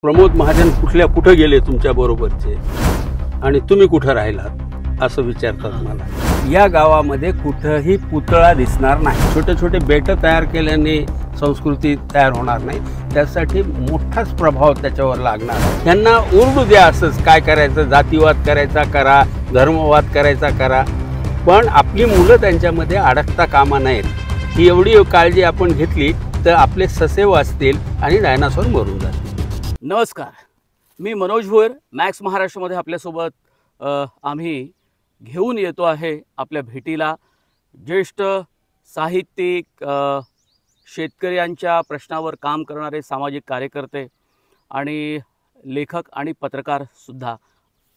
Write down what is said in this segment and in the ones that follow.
प्रमोद महाजन कुठे गेले तुमच्या बरोबरचे आणि तुम्ही कुठे राहिलात असं विचारतात मला। या गावामध्ये कुठेही पुतळा दिसणार नाही। छोटे छोटे बेट तयार केल्याने संस्कृती तयार होणार नाही, त्यासाठी मोठाच प्रभाव त्याच्यावर लागणार। त्यांना ओरडू द्या, असंच काय करायचं, जातीवाद करायचा करा, धर्मवाद करायचा करा, पण आपली मुलं त्यांच्यामध्ये अडकता कामा नयेत। ही एवढी काळजी आपण घेतली तर आपले ससे वाचतील आणि डायनासोर मरून जातील। नमस्कार, मी मनोज भोयर, मॅक्स महाराष्ट्रामध्ये आपल्यासोबत आम्ही घेऊन येतो आहे आपल्या भेटीला ज्येष्ठ साहित्यिक, शेतकऱ्यांच्या प्रश्नावर काम करणारे सामाजिक कार्यकर्ते आणि लेखक आणि पत्रकार सुद्धा,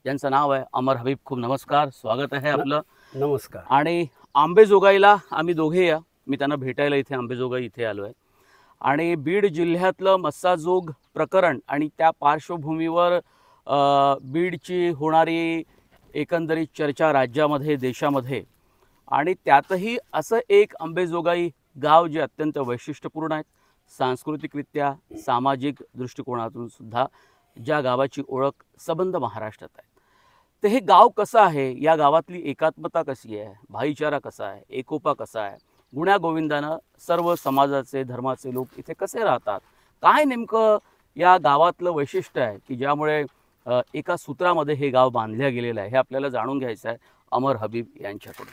ज्यांचं नाव आहे अमर हबीब। खूप नमस्कार, स्वागत आहे आपलं। नमस्कार। आणि आंबेजोगाईला आम्ही दोघे या, मी त्यांना भेटायला इथे आंबेजोगाई इथे आलो आहे आणि बीड जिल्ह्यातलं मस्साजोग प्रकरण आणि त्या पार्श्वभूमीवर बीडची होणारी एकंदरीत चर्चा राज्यामध्ये, देशामध्ये, आणि त्यातही असं एक आंबेजोगाई गाव जे अत्यंत वैशिष्ट्यपूर्ण आहे, सांस्कृतिकरित्या, सामाजिक दृष्टिकोनातून सुद्धा ज्या गावाची ओळख सबंध महाराष्ट्रात आहे। तर हे गाव कसं आहे, या गावातली एकात्मता कशी आहे, भाईचारा कसा आहे, एकोपा कसा आहे, गुण्यागोविंदानं सर्व समाजाचे, धर्माचे लोक इथे कसे राहतात, काय नेमकं या गावातलं वैशिष्ट्य आहे की ज्यामुळे एका सूत्रामध्ये हे गाव बांधल्या गेलेलं आहे, हे आपल्याला जाणून घ्यायचं आहे अमर हबीब यांच्याकडून।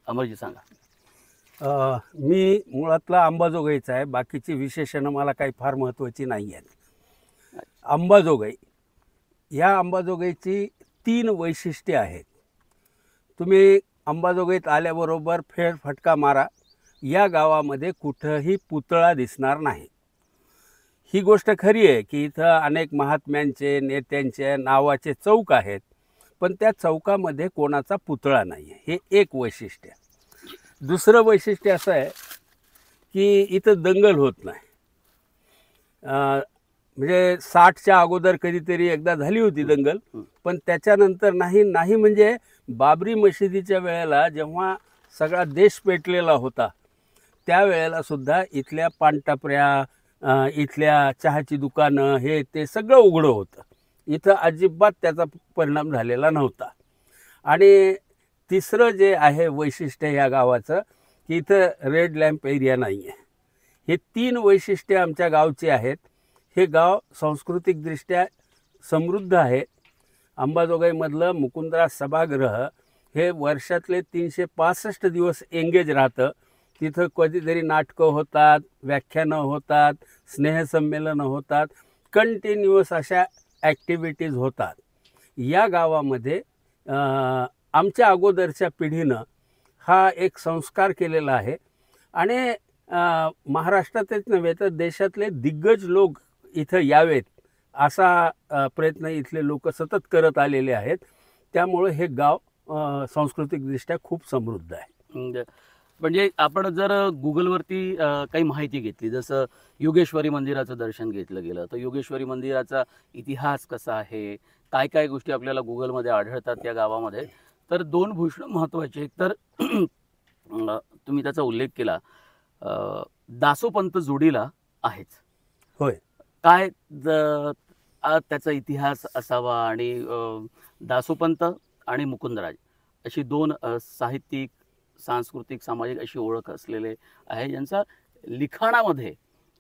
अमरजी सांगा। मी मुळातला अंबाजोगाईचा आहे, बाकीची विशेषणं मला काही फार महत्त्वाची नाही आहेत। अंबाजोगाई, या अंबाजोगाईची 3 वैशिष्ट्ये आहेत। तुम्ही अंबाजोगाईत आल्याबरोबर फेरफटका मारा, या गावामध्ये कुठेही पुतळा दिसणार नाही। ही गोष्ट खरी आहे की इथं अनेक महात्म्यांचे, नेत्यांचे नावाचे चौक आहेत, पण त्या चौकामध्ये कोणाचा पुतळा नाही आहे, हे एक वैशिष्ट्य। दुसरं वैशिष्ट्य असं आहे की इथं दंगल होत नाही। म्हणजे 60च्या अगोदर कधीतरी एकदा झाली होती दंगल, पण त्याच्यानंतर नाही म्हणजे बाबरी मशिदीच्या वेळेला जेव्हा सगळा देश पेटलेला होता, त्यावेळेला सुद्धा इथल्या पानटपऱ्या, इथल्या चहाची दुकानं, हे ते सगळं उघडं होतं। इथं अजिबात त्याचा परिणाम झालेला नव्हता। आणि तिसरं जे आहे वैशिष्ट्य या गावाचं की इथं रेड लॅम्प एरिया नाही आहे। हे 3 वैशिष्ट्ये आमच्या गावची आहेत। हे गाव सांस्कृतिकदृष्ट्या समृद्ध आहे। अंबाजोगाईमधलं मुकुंदराज सभागृह हे वर्षातले 365 दिवस एंगेज राहतं। तिथं कधीतरी नाटकं होतात, व्याख्यानं होतात, स्नेहसंमेलनं होतात, कंटिन्युअस अशा ॲक्टिव्हिटीज होतात। या गावामध्ये आमच्या अगोदरच्या पिढीनं हा एक संस्कार केलेला आहे आणि महाराष्ट्रातच नव्हे तर देशातले दिग्गज लोक इथं यावेत असा प्रयत्न इथले लोक सतत करत आलेले आहेत। त्यामुळे हे गाव सांस्कृतिकदृष्ट्या खूप समृद्ध आहे। म्हणजे आपण जर गुगलवरती काही माहिती घेतली, जसं योगेश्वरी मंदिराचं दर्शन घेतलं गेलं, तर योगेश्वरी मंदिराचा इतिहास कसा आहे, काय काय गोष्टी आपल्याला गुगलमध्ये आढळतात या गावामध्ये, तर 2 भूषणं महत्त्वाचे। एक तर तुम्ही त्याचा उल्लेख केला, दासोपंत जोडीला आहेच, होय, काय त्याचा इतिहास असावा, आणि दासोपंत आणि मुकुंदराज अशी 2 साहित्यिक, सांस्कृतिक, सामाजिक अशी ओळख असलेले आहे, ज्यांचा लिखाणामध्ये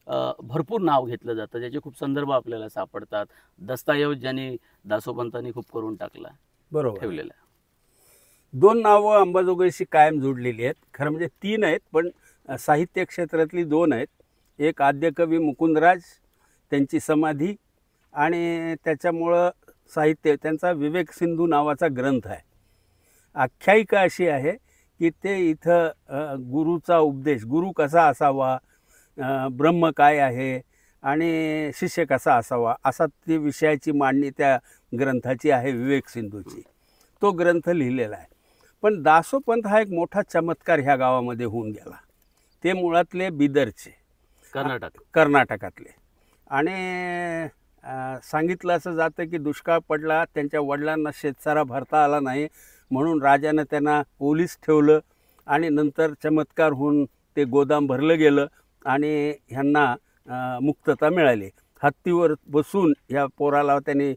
भरपूर नाव घेतलं जातं, ज्याचे खूप संदर्भ आपल्याला सापडतात। दस्तऐवज ज्यांनी दासोपंतांनी खूप करून टाकला, बरोबर ठेवलेला आहे। 2 नावं अंबाजोगाईशी कायम जोडलेली आहेत। खरं म्हणजे 3 आहेत, पण साहित्य क्षेत्रातली 2 आहेत। एक आद्यकवी मुकुंदराज, त्यांची समाधी, आणि त्याच्यामुळं साहित्य त्यांचा विवेक सिंधू नावाचा ग्रंथ आहे। आख्यायिका अशी आहे की ते इथं गुरुचा उपदेश, गुरु कसा असावा, ब्रह्म काय आहे आणि शिष्य कसा असावा, असा ती विषयाची मांडणी त्या ग्रंथाची आहे, विवेक सिंधूची। तो ग्रंथ लिहिलेला आहे। पण दासोपंत हा एक मोठा चमत्कार ह्या गावामध्ये होऊन गेला। ते मुळातले बिदरचे, कर्नाटकातले, आणि सांगितलं असं जातं की दुष्काळ पडला, त्यांच्या वडिलांना शेतसारा भरता आला नाही, म्हणून राजानं त्यांना पोलीस ठेवलं, आणि नंतर चमत्कार होऊन ते गोदाम भरलं गेलं आणि ह्यांना मुक्तता मिळाली। हत्तीवर बसून ह्या पोराला त्याने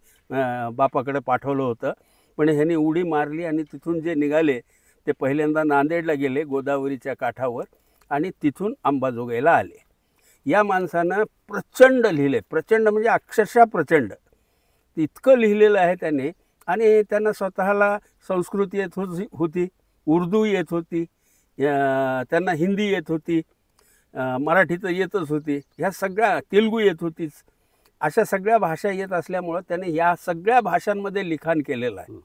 बापाकडे पाठवलं होतं. पण ह्याने उडी मारली आणि तिथून जे निघाले ते पहिल्यांदा नांदेडला गेले गोदावरीच्या काठावर आणि तिथून अंबाजोगाईला आले. या माणसानं प्रचंड लिहिले, प्रचंड म्हणजे अक्षरशः प्रचंड, इतकं लिहिलेलं आहे त्याने. आणि त्यांना स्वतःला संस्कृत येत होती, उर्दू येत होती, त्यांना हिंदी येत होती, मराठी तर येतच होती, ह्या सगळ्या, तेलुगू येत होतीच. अशा सगळ्या भाषा येत असल्यामुळं त्याने या सगळ्या भाषांमध्ये लिखाण केलेलं आहे.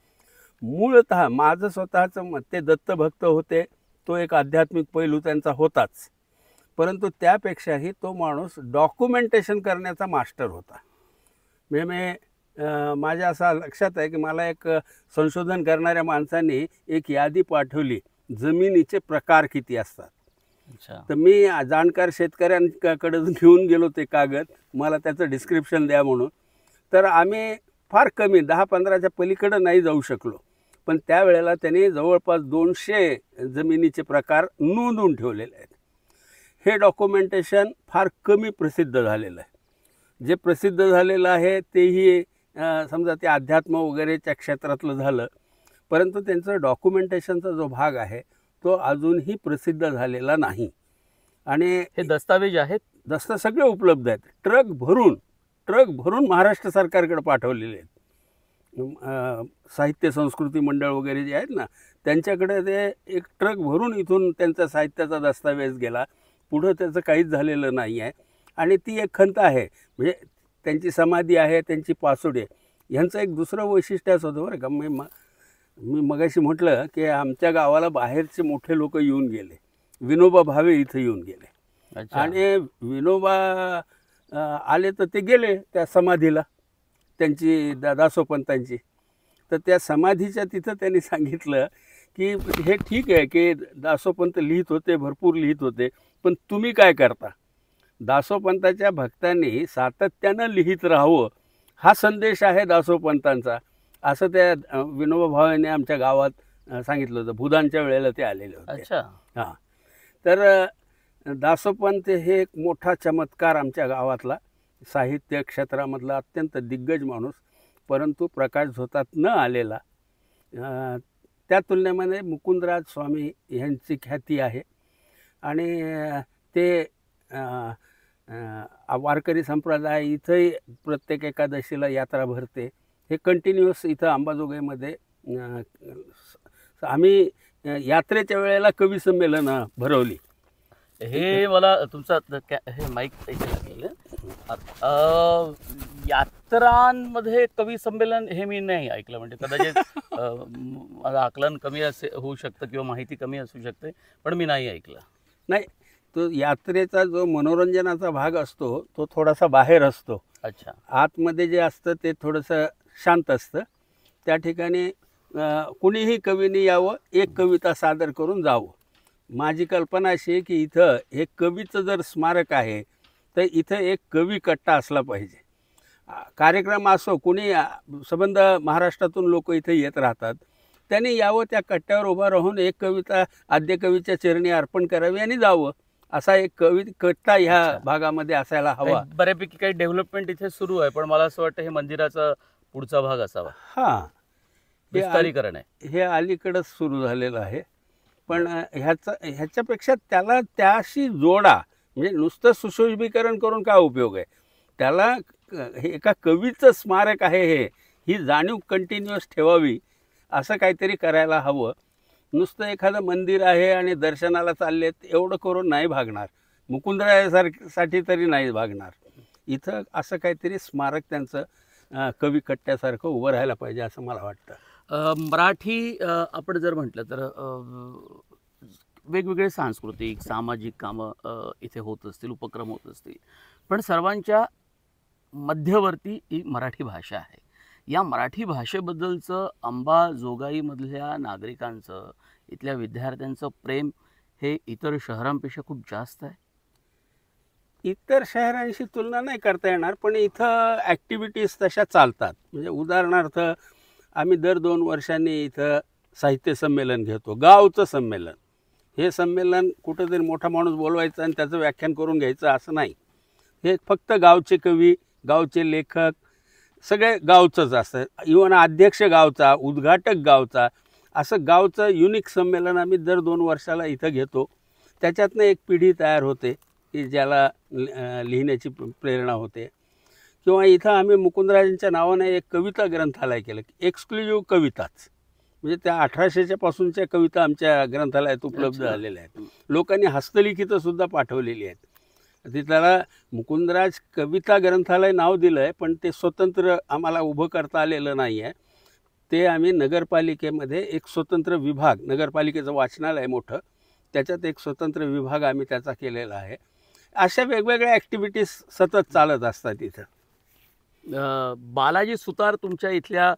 मूळतः माझं स्वतःचं मत, ते दत्तभक्त होते, तो एक आध्यात्मिक पैलू त्यांचा होताच, परंतु त्यापेक्षाही तो माणूस डॉक्युमेंटेशन करण्याचा मास्टर होता. म्हणजे माझ्या असं लक्षात आहे की मला एक संशोधन करणाऱ्या माणसाने एक यादी पाठवली, जमिनीचे प्रकार किती असतात. तर मी जाणकार शेतकऱ्यांकडे घेऊन गेलो ते कागद, मला त्याचं डिस्क्रिप्शन द्या म्हणून. तर आम्ही फार कमी 10-15च्या पलीकडे नाही जाऊ शकलो, पण त्यावेळेला त्यांनी जवळपास 200 जमिनीचे प्रकार नोंदवून ठेवलेले आहेत. हे डॉक्युमेंटेशन फार कमी प्रसिद्ध झालेलं आहे. जे प्रसिद्ध झालेलं आहे तेही समजा ते अध्यात्म वगैरेच्या क्षेत्रातलं झालं, परंतु त्यांचं डॉक्युमेंटेशनचा जो भाग आहे तो अजूनही प्रसिद्ध झालेला नाही. आणि हे दस्तावेज आहेत, सगळे उपलब्ध आहेत. ट्रक भरून महाराष्ट्र सरकारकडे पाठवलेले आहेत. साहित्य संस्कृती मंडळ वगैरे जे आहेत ना, त्यांच्याकडे ते एक ट्रक भरून इथून त्यांचा साहित्याचा दस्तावेज गेला. पुढं त्याचं काहीच झालेलं नाही आहे. आणि ती एक खंत आहे, म्हणजे त्यांची समाधी आहे, त्यांची पासोडी आहे. ह्यांचं एक दुसरं वैशिष्ट्य असं होतं बरं का. मी मगाशी म्हटलं की आमच्या गावाला बाहेरचे मोठे लोक येऊन गेले. विनोबा भावे इथं येऊन गेले. आणि विनोबा आले तर ते गेले त्या समाधीला त्यांची, दासोपंतांची. तर त्या समाधीच्या तिथं त्यांनी सांगितलं की हे ठीक आहे की दासोपंत लिहित होते, भरपूर लिहित होते, पण तुम्ही काय करता? दासोपंताच्या भक्तांनी सातत्यानं लिहित राहावं, हा संदेश आहे दासोपंतांचा, असं त्या विनोबा भावेने आमच्या गावात सांगितलं होतं. भूदानच्या वेळेला ते आलेले होते. हां. तर दासोपंत हे एक मोठा चमत्कार आमच्या गावातला, साहित्य क्षेत्रामधला अत्यंत दिग्गज माणूस, परंतु प्रकाश झोतात न आलेला. त्या तुलनेमध्ये मुकुंदराज स्वामी यांची ख्याती आहे. आणि ते वारकरी संप्रदाय इथंही प्रत्येक एकादशीला यात्रा भरते. हे कंटिन्युअस इथं अंबाजोगाईमध्ये आम्ही यात्रेच्या वेळेला कवी संमेलनं भरवली. हे मला तुमचा हे माईक यात्रांमध्ये कवी संमेलन हे मी नाही ऐकलं. म्हणजे कदाचित माझं आकलन कमी होऊ शकतं किंवा माहिती कमी असू शकते, पण मी नाही ऐकलं. नाही, तो यात्रेचा जो मनोरंजनाचा भाग असतो तो थोडासा बाहेर असतो. अच्छा. आतमध्ये जे असतं ते थोडंसं शांत असतं. त्या ठिकाणी कुणीही कवीने यावं, एक कविता सादर करून जावं. माझी कल्पना अशी आहे की इथं हे कवीचं जर स्मारक आहे तर इथं एक कवी कट्टा असला पाहिजे. कार्यक्रम असो, कुणी संबंध महाराष्ट्रातून लोक इथे येत राहतात, त्यांनी यावं, त्या कट्ट्यावर उभं राहून एक कविता आद्य कवीच्या चरणी अर्पण करावी आणि जावं. असा एक कवी कट्टा ह्या भागामध्ये असायला हवा. बऱ्यापैकी काही डेव्हलपमेंट इथे सुरू आहे, पण मला असं वाटतं हे मंदिराचा पुढचा भाग असावा. हां, विस्तारीकरण आहे, हे अलीकडंच सुरू झालेलं आहे. पण ह्याच्यापेक्षा त्याला त्याशी जोडा. म्हणजे नुसतं सुशोभीकरण करून काय उपयोग आहे? त्याला हे एका कवीचं स्मारक आहे, ही जाणीव कंटिन्युअस ठेवावी. असं काहीतरी करायला हवं. नुसतं एखादं मंदिर आहे आणि दर्शनाला चाललेत एवढं करून नाही भागणार. मुकुंदरायासाठी तरी नाही भागणार. इथं असं काहीतरी स्मारक त्यांचं कवी कट्ट्यासारखं उभं राहायला पाहिजे असं मला वाटतं. मराठी आपण जर म्हटलं तर वेगवेगळे सांस्कृतिक सामाजिक कामं इथे होत असतील, उपक्रम होत असतील, पण सर्वांच्या मध्यवर्ती ही मराठी भाषा आहे. या मराठी भाषेबद्दलचं अंबाजोगाईमधल्या नागरिकांचं, इथल्या विद्यार्थ्यांचं प्रेम हे इतर शहरांपेक्षा खूप जास्त आहे. इतर शहरांशी तुलना नाही करता येणार, पण इथं ॲक्टिव्हिटीज तशा चालतात. म्हणजे उदाहरणार्थ आम्ही दर 2 वर्षांनी इथं साहित्य संमेलन घेतो, गावचं संमेलन. हे संमेलन कुठंतरी मोठा माणूस बोलवायचा आणि त्याचं व्याख्यान करून घ्यायचं असं नाही. हे फक्त गावचे कवी गावचे लेखक सगळे गावचंच असतं. इव्हन अध्यक्ष गावचा, उद्घाटक गावचा, असं गावचं युनिक संमेलन आम्ही दर 2 वर्षाला इथं घेतो. त्याच्यातनं एक पिढी तयार होते की ज्याला लिहिण्याची प्रेरणा होते. किंवा इथं आम्ही मुकुंदराजांच्या नावाने एक कविता ग्रंथालय केलं, एक्सक्लुझिव्ह कविताच. म्हणजे त्या 1800च्या पासूनच्या कविता आमच्या ग्रंथालयात उपलब्ध झालेल्या आहेत. लोकांनी हस्तलिखितं सुद्धा पाठवलेली आहेत. ते त्याला मुकुंदराज कविता ग्रंथालय नाव दिलं आहे, पण ते स्वतंत्र आम्हाला उभं करता आलेलं नाही आहे. ते आम्ही नगरपालिकेमध्ये एक स्वतंत्र विभाग, नगरपालिकेचं वाचनालय मोठं, त्याच्यात एक स्वतंत्र विभाग आम्ही त्याचा केलेला आहे. अशा वेगवेगळ्या ॲक्टिव्हिटीज सतत चालत असतात इथं. बालाजी सुतार तुमच्या इथल्या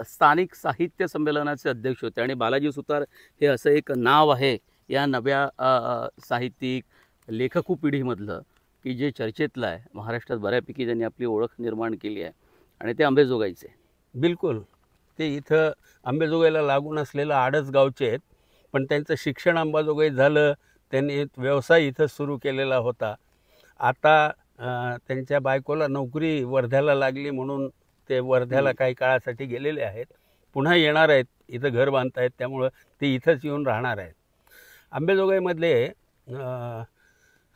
स्थानिक साहित्य संमेलनाचे अध्यक्ष होते आणि बालाजी सुतार हे असं एक नाव आहे या नव्या साहित्यिक लेखकू पिढीमधलं की जे चर्चेतलं आहे. महाराष्ट्रात बऱ्यापैकी त्यांनी आपली ओळख निर्माण केली आहे आणि ते अंबेजोगाईचे. बिलकुल. ते इथं अंबेजोगाईला लागून असलेलं आडस गावचे आहेत, पण त्यांचं शिक्षण अंबाजोगाईत झालं. त्यांनी व्यवसाय इथं सुरू केलेला होता. आता त्यांच्या बायकोला नोकरी वर्ध्याला लागली म्हणून ते वर्ध्याला काही काळासाठी गेलेले आहेत. पुन्हा येणार आहेत, इथं घर बांधत आहेत, त्यामुळं ते इथंच येऊन राहणार आहेत. अंबेजोगाईमधले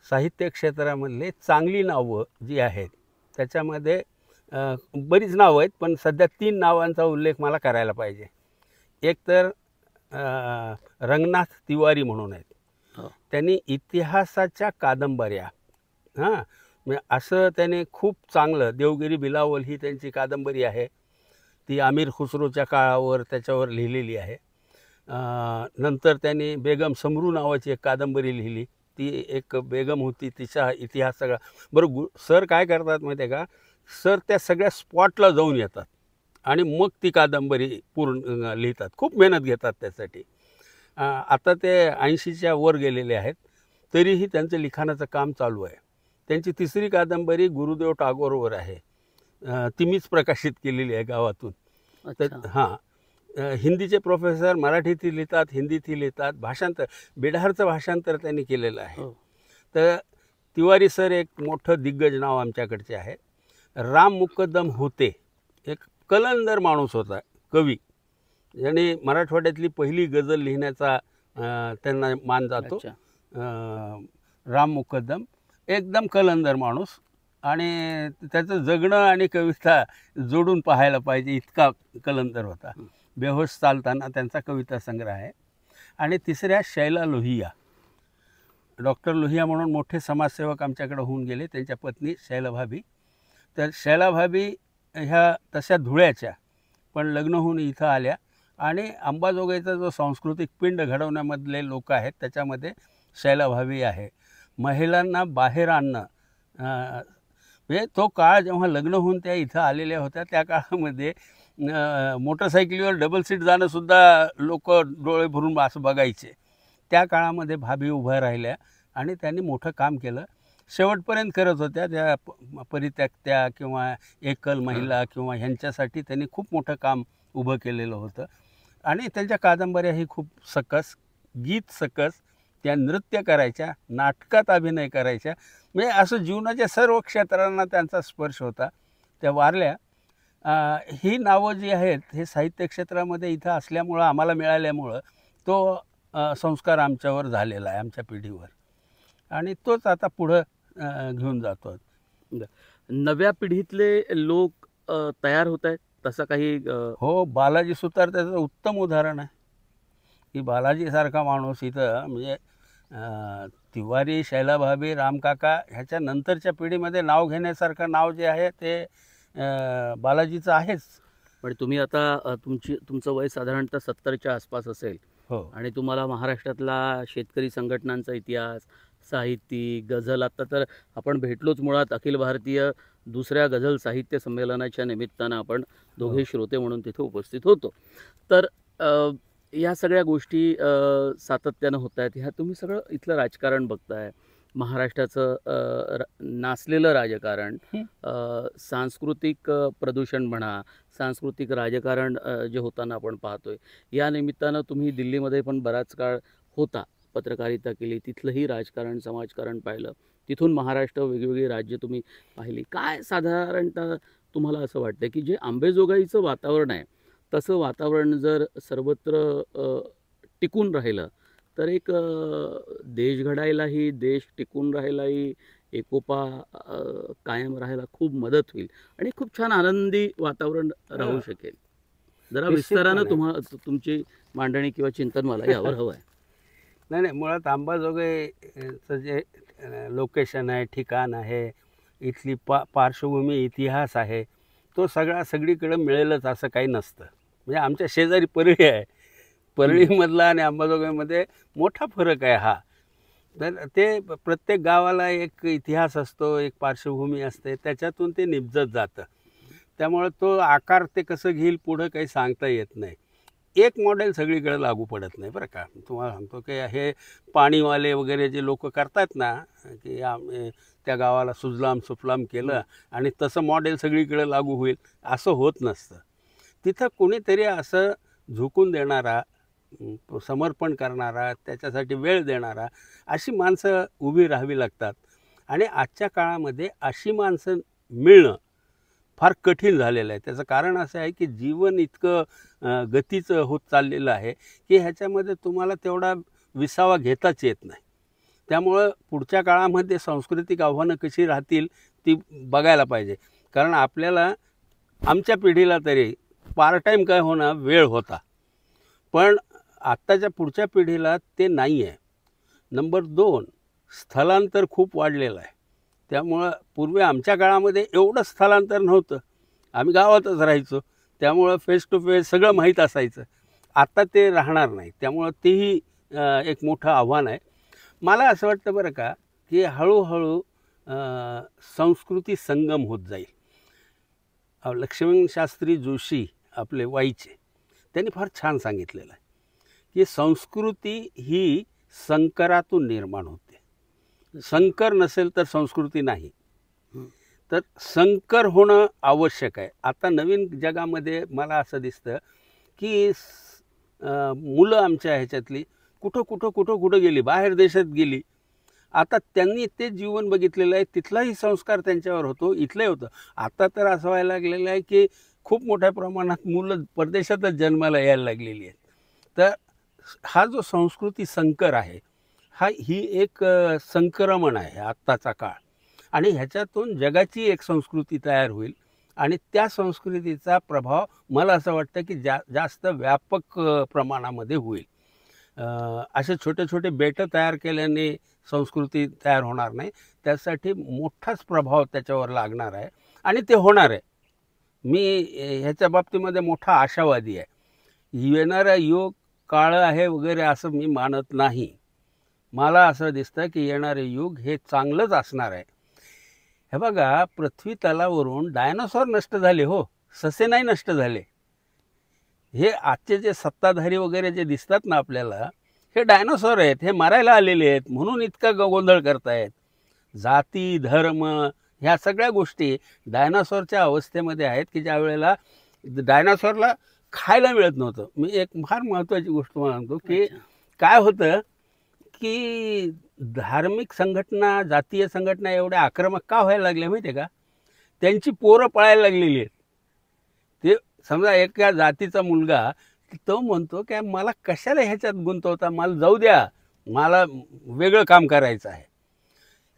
साहित्य क्षेत्रामधले चांगली नावं जी आहेत त्याच्यामध्ये बरीच नावं आहेत, पण सध्या 3 नावांचा उल्लेख मला करायला पाहिजे. एक तर रंगनाथ तिवारी म्हणून आहेत. त्यांनी इतिहासाच्या कादंबऱ्या, म्हणजे असं त्याने खूप चांगलं, देवगिरी बिलावल ही त्यांची कादंबरी आहे, ती अमीर खुसरोच्या काळावर त्याच्यावर लिहिलेली आहे. नंतर त्यांनी बेगम समरू नावाची एक कादंबरी लिहिली. ती एक बेगम होती, तिचा इतिहास सगळा. बरं, सर काय करतात माहिती आहे का, सर त्या सगळ्या स्पॉटला जाऊन येतात आणि मग ती कादंबरी पूर्ण लिहितात. खूप मेहनत घेतात त्यासाठी. आता ते 80च्या वर गेलेले आहेत, तरीही त्यांचं लिखाणाचं काम चालू आहे. त्यांची 3री कादंबरी गुरुदेव टागोरवर आहे. ती मीच प्रकाशित केलेली आहे गावातून. तर हिंदीचे प्रोफेसर मराठीतही लिहितात, हिंदीतही लिहितात. भाषांतर, बिडारचं भाषांतर त्यांनी केलेलं आहे. तर तिवारी सर एक मोठं दिग्गज नाव आमच्याकडचे आहे. राम मुकद्दम होते, एक कलंदर माणूस होता, कवी, ज्याने मराठवाड्यातली पहिली गझल लिहिण्याचा त्यांना मान जातो. राम मुकद्दम एकदम कलंदर माणूस, आणि त्याचं जगणं आणि कविता जोडून पाहायला पाहिजे इतका कलंदर होता. बेहोश चालताना त्यांचा कविता संग्रह आहे. आणि 3ऱ्या शैला लोहिया, डॉक्टर लोहिया म्हणून मोठे समाजसेवक आमच्याकडे होऊन गेले, त्यांच्या पत्नी शैलाभाभी. तर शैलाभाभी ह्या तशा धुळ्याच्या, पण लग्न होऊन इथं आल्या आणि अंबाजोगाईचा जो सांस्कृतिक पिंड घडवण्यामधले लोक आहेत त्याच्यामध्ये शैलाभाभी आहे. महिलांना बाहेर आणणं, म्हणजे तो काळ जेव्हा लग्न होऊन त्या इथं आलेल्या होत्या, त्या काळामध्ये मोटरसायकलीवर डबल सीट जाणंसुद्धा लोक डोळे भरून असं बघायचे. त्या काळामध्ये भाभी उभ्या राहिल्या आणि त्यांनी मोठं काम केलं. शेवटपर्यंत करत होत्या. त्या परित्यक्त्या किंवा एकल महिला किंवा ह्यांच्यासाठी त्यांनी खूप मोठं काम उभं केलेलं होतं. आणि त्यांच्या कादंबऱ्याही खूप सकस, गीत सकस, त्या नृत्य करायच्या, नाटकात अभिनय करायच्या, म्हणजे असं जीवनाच्या सर्व क्षेत्रांना त्यांचा स्पर्श होता. त्या वारल्या. ही नावं जी आहेत हे साहित्य क्षेत्रामध्ये इथं असल्यामुळं, आम्हाला मिळाल्यामुळं तो संस्कार आमच्यावर झालेला आहे, आमच्या पिढीवर, आणि तोच आता पुढं घेऊन जातो. नव्या पिढीतले लोक तयार होत आहेत तसं काही? हो, बालाजी सुतार त्याचं उत्तम उदाहरण आहे की बालाजीसारखा माणूस इथं, म्हणजे तिवारी, शैलाभाभी, रामकाका ह्याच्या नंतरच्या पिढीमध्ये नाव घेण्यासारखं नाव जे आहे ते बालाजीचं आहेच. पण तुम्ही आता तुमचं वय साधारणतः 70च्या आसपास असेल. हो. आणि तुम्हाला महाराष्ट्रातला शेतकरी संघटनांचा इतिहास, साहित्यिक, गझल, आत्ता तर आपण भेटलोच मुळात अखिल भारतीय 2ऱ्या गझल साहित्य संमेलनाच्या निमित्तानं आपण दोघे श्रोते म्हणून तिथे उपस्थित होतो. तर या सगळ्या गोष्टी सातत्यानं होत आहेत. ह्या तुम्ही सगळं इथलं राजकारण बघताय, महाराष्ट्राचं नासलेलं राजकारण, सांस्कृतिक प्रदूषण म्हणा, सांस्कृतिक राजकारण जे होताना आपण पाहतोय. या निमित्तानं तुम्ही दिल्लीमध्ये पण बराच काळ होता, पत्रकारिता केली, तिथलंही राजकारण, समाजकारण पाहिलं. तिथून महाराष्ट्र, वेगवेगळी राज्य तुम्ही पाहिली. काय साधारणतः तुम्हाला असं वाटतं की जे अंबेजोगाईचं वातावरण आहे तसं वातावरण जर सर्वत्र टिकून राहिलं तर एक देश घडायलाही, देश टिकून राहायलाही, एकोपा कायम राहायला खूप मदत होईल आणि खूप छान आनंदी वातावरण राहू शकेल. जरा विस्तारानं तुमची मांडणी किंवा चिंतन मला यावर हवं आहे. नाही नाही, मुळात अंबाजोगाईचं जे लोकेशन आहे, ठिकाण आहे, इथली पार्श्वभूमी, इतिहास आहे, तो सगळीकडे मिळेलच असं काही नसतं. म्हणजे आमच्या शेजारी परळी आहे, परळीमधला आणि अंबाजोगाईमध्ये मोठा फरक आहे हा. तर ते प्रत्येक गावाला एक इतिहास असतो, एक पार्श्वभूमी असते, त्याच्यातून ते निपजत जातं. त्यामुळे तो आकार ते कसं घेईल पुढं काही सांगता येत नाही. एक मॉडेल सगळीकडे लागू पडत नाही बरं का. तुम्हाला सांगतो की हे पाणीवाले वगैरे जे लोक करतात ना, की त्या गावाला सुजलाम सुफलाम केलं आणि तसं मॉडेल सगळीकडे लागू होईल असं होत नसतं. तिथं कोणीतरी असं झुकून देणारा, समर्पण करणारा, त्याच्यासाठी वेळ देणारा, अशी माणसं उभी राहावी लागतात. आणि आजच्या काळामध्ये अशी माणसं मिळणं फार कठीण झालेलं आहे. त्याचं कारण असं आहे की जीवन इतकं गतीचं होत चाललेलं आहे की ह्याच्यामध्ये तुम्हाला तेवढा विसावा घेताच येत नाही. त्यामुळं पुढच्या काळामध्ये सांस्कृतिक आव्हानं कशी राहतील ती बघायला पाहिजे. कारण आपल्याला, आमच्या पिढीला तरी पार्ट टाईम काय होणार वेळ होता, पण आत्ताच्या पुढच्या पिढीला ते नाही आहे. नंबर 2, स्थलांतर खूप वाढलेलं आहे. त्यामुळं पूर्वी आमच्या काळामध्ये एवढं स्थलांतर नव्हतं, आम्ही गावातच राहायचो, त्यामुळं फेस टू फेस सगळं माहीत असायचं. आता ते राहणार नाही, त्यामुळं तेही एक मोठं आव्हान आहे. मला असं वाटतं बरं का की हळूहळू संस्कृती संगम होत जाईल. लक्ष्मणशास्त्री जोशी आपले वाईचे, त्यांनी फार छान सांगितलेलं आहे की संस्कृती ही संकरातून निर्माण होते. संकर नसेल तर संस्कृती नाही. तर संकर होणं आवश्यक आहे. आता नवीन जगामध्ये मला असं दिसतं की मुलं आमच्या ह्याच्यातली कुठं गेली, बाहेर देशात गेली. आता त्यांनी ते जीवन बघितलेलं आहे, तिथलाही संस्कार त्यांच्यावर होतो, इथलंही होतं. आता तर असं व्हायला लागलेलं आहे की खूप मोठ्या प्रमाणात मुलं परदेशातच जन्माला यायला लागलेली आहेत. तर हा जो संस्कृती संकर आहे, ही एक संक्रमण आहे आत्ताचा काळ. आणि ह्याच्यातून जगाची एक संस्कृती तयार होईल आणि त्या संस्कृतीचा प्रभाव मला असं वाटतं की जास्त व्यापक प्रमाणामध्ये होईल. असे छोटे छोटे बेटं तयार केल्याने संस्कृती तयार होणार नाही, त्यासाठी मोठाच प्रभाव त्याच्यावर लागणार आहे आणि ते होणार आहे. मी ह्याच्या बाबतीमध्ये मोठा आशावादी आहे. येणारा युग काळं आहे वगैरे असं मी मानत नाही. मला असं दिसतं की येणारे युग हे चांगलंच असणार आहे. हे बघा, पृथ्वी तलावरून डायनासॉर नष्ट झाले, हो, ससे नाही नष्ट झाले. हे आजचे जे सत्ताधारी वगैरे जे दिसतात ना आपल्याला, हे डायनासॉर आहेत, हे मारायला आलेले आहेत, म्हणून इतका गोंधळ करतायत. जाती, धर्म ह्या सगळ्या गोष्टी डायनासॉरच्या अवस्थेमध्ये आहेत की ज्या वेळेला डायनासॉरला खायला मिळत नव्हतं. मी एक फार महत्त्वाची गोष्ट म्हणतो की काय होतं की धार्मिक संघटना, जातीय संघटना एवढ्या आक्रमक का व्हायला लागल्या माहिती आहे का? त्यांची पोरं पळायला लागलेली आहेत. ते समजा एका जातीचा मुलगा तो म्हणतो की मला कशाला ह्याच्यात गुंतवता, मला जाऊ द्या, मला वेगळं काम करायचं आहे.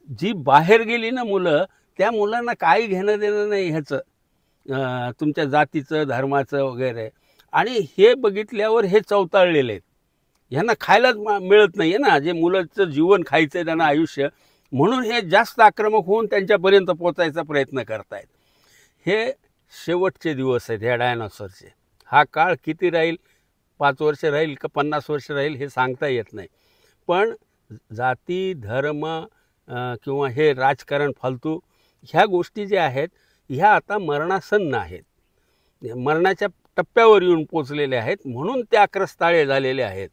जी बाहेर गेली ना मुलं, त्या मुलांना काही घेणं देणं नाही ह्याचं, तुमच्या जातीचं, धर्माचं वगैरे. आणि हे बघितल्यावर हे चवताळलेले आहेत. ह्यांना खायलाच मिळत नाही आहे ना, जे मुलाचं जीवन खायचं आहे त्यांना, आयुष्य, म्हणून हे जास्त आक्रमक होऊन त्यांच्यापर्यंत पोचायचा प्रयत्न करतायत. हे शेवटचे दिवस आहेत ह्या डायनासॉरचे. हा काळ किती राहील, 5 वर्ष राहील का 50 वर्ष राहील हे सांगता येत नाही. पण जाती, धर्म किंवा हे राजकारण फालतू ह्या गोष्टी ज्या आहेत ह्या आता मरणासन्न आहेत, मरणाच्या टप्प्यावर येऊन पोचलेले आहेत, म्हणून ते आक्रस्ताळे झालेले आहेत.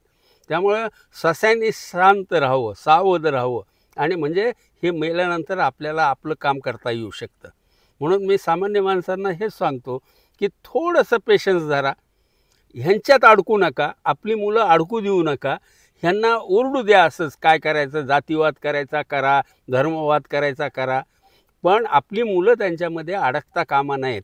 त्यामुळं सस्यांनी शांत राहावं, सावध राहावं, आणि म्हणजे हे मेल्यानंतर आपल्याला आपलं काम करता येऊ शकतं. म्हणून मी सामान्य माणसांना हेच सांगतो की थोडंसं पेशन्स धरा, ह्यांच्यात अडकू नका, आपली मुलं अडकू देऊ नका. ह्यांना ओरडू द्या, असंच काय करायचं, जातीवाद करायचा करा, धर्मवाद करायचा करा, पण आपली मुलं त्यांच्यामध्ये अडकता कामा नयेत.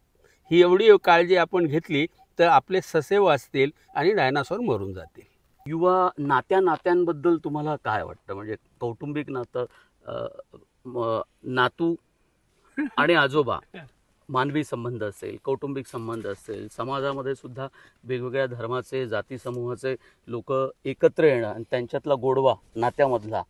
ही एवढी काळजी आपण घेतली तर आपले ससे वाचतील आणि डायनासोर मरून जातील. युवा नात्यांबद्दल तुम्हाला काय वाटतं? म्हणजे कौटुंबिक नातं, नातू आणि आजोबा, मानवी संबंध असेल, कौटुंबिक संबंध असेल, समाजामध्ये सुद्धा वेगवेगळ्या धर्माचे, जाती समूहाचे लोक एकत्र येणं आणि त्यांच्यातला गोडवा नात्यामधला,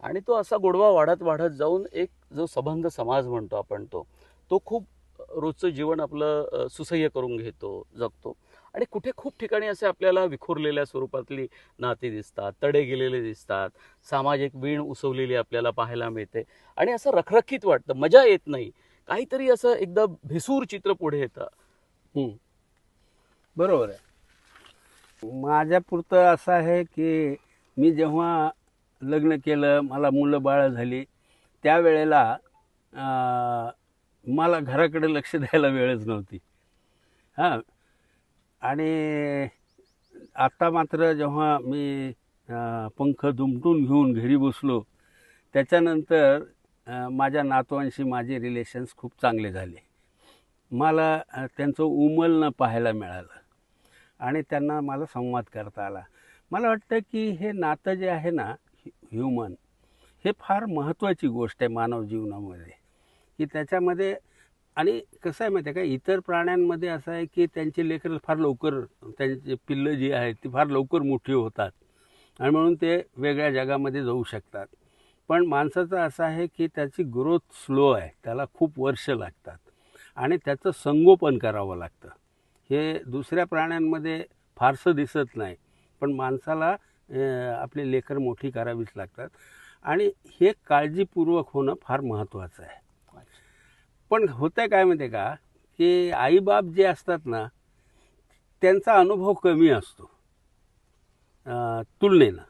आणि तो असा गोडवा वाढत वाढत जाऊन एक जो संबंध समाज म्हणतो आपण, तो खूप रोजचं जीवन आपलं सुसह्य करून घेतो, जगतो. आणि कुठे खूप ठिकाणी असे आपल्याला विखुरलेल्या स्वरूपातली नाती दिसतात, तडे गेलेले दिसतात, सामाजिक वीण उसवलेली आपल्याला पाहायला मिळते आणि असं रखरखीत वाटतं, मजा येत नाही, काहीतरी असं एकदम भेसूर चित्र पुढे येतं. बरोबर आहे. माझ्यापुरतं असं आहे की मी जेव्हा लग्न केलं, मला मुलं बाळं झाली, त्यावेळेला मला घराकडे लक्ष द्यायला वेळच नव्हती. हां, आणि आता मात्र जेव्हा मी पंख दुमटून घेऊन घरी बसलो, त्याच्यानंतर माझ्या नातवांशी माझे रिलेशन्स खूप चांगले झाले. मला त्यांचं उमलणं पाहायला मिळालं आणि त्यांना मला संवाद करता आला. मला वाटतं की हे नातं जे आहे ना, ह्युमन, हे फार महत्त्वाची गोष्ट आहे मानव जीवनामध्ये, की त्याच्यामध्ये. आणि कसं आहे माहिती आहे का, इतर प्राण्यांमध्ये असं आहे की त्यांची लेकरं फार लवकर, त्यांची पिल्लं जी आहेत ती फार लवकर मोठी होतात आणि म्हणून ते वेगळ्या जगामध्ये जाऊ शकतात. पण माणसाचं असं आहे की त्याची ग्रोथ स्लो आहे, त्याला खूप वर्ष लागतात आणि त्याचं संगोपन करावं लागतं. हे दुसऱ्या प्राण्यांमध्ये फारसं दिसत नाही, पण माणसाला आपली लेकरं मोठी करावीच लागतात आणि हे काळजीपूर्वक होणं फार महत्त्वाचं आहे. पण होतं काय माहिती आहे का, की आईबाप जे असतात ना, त्यांचा अनुभव कमी असतो तुलनेनं.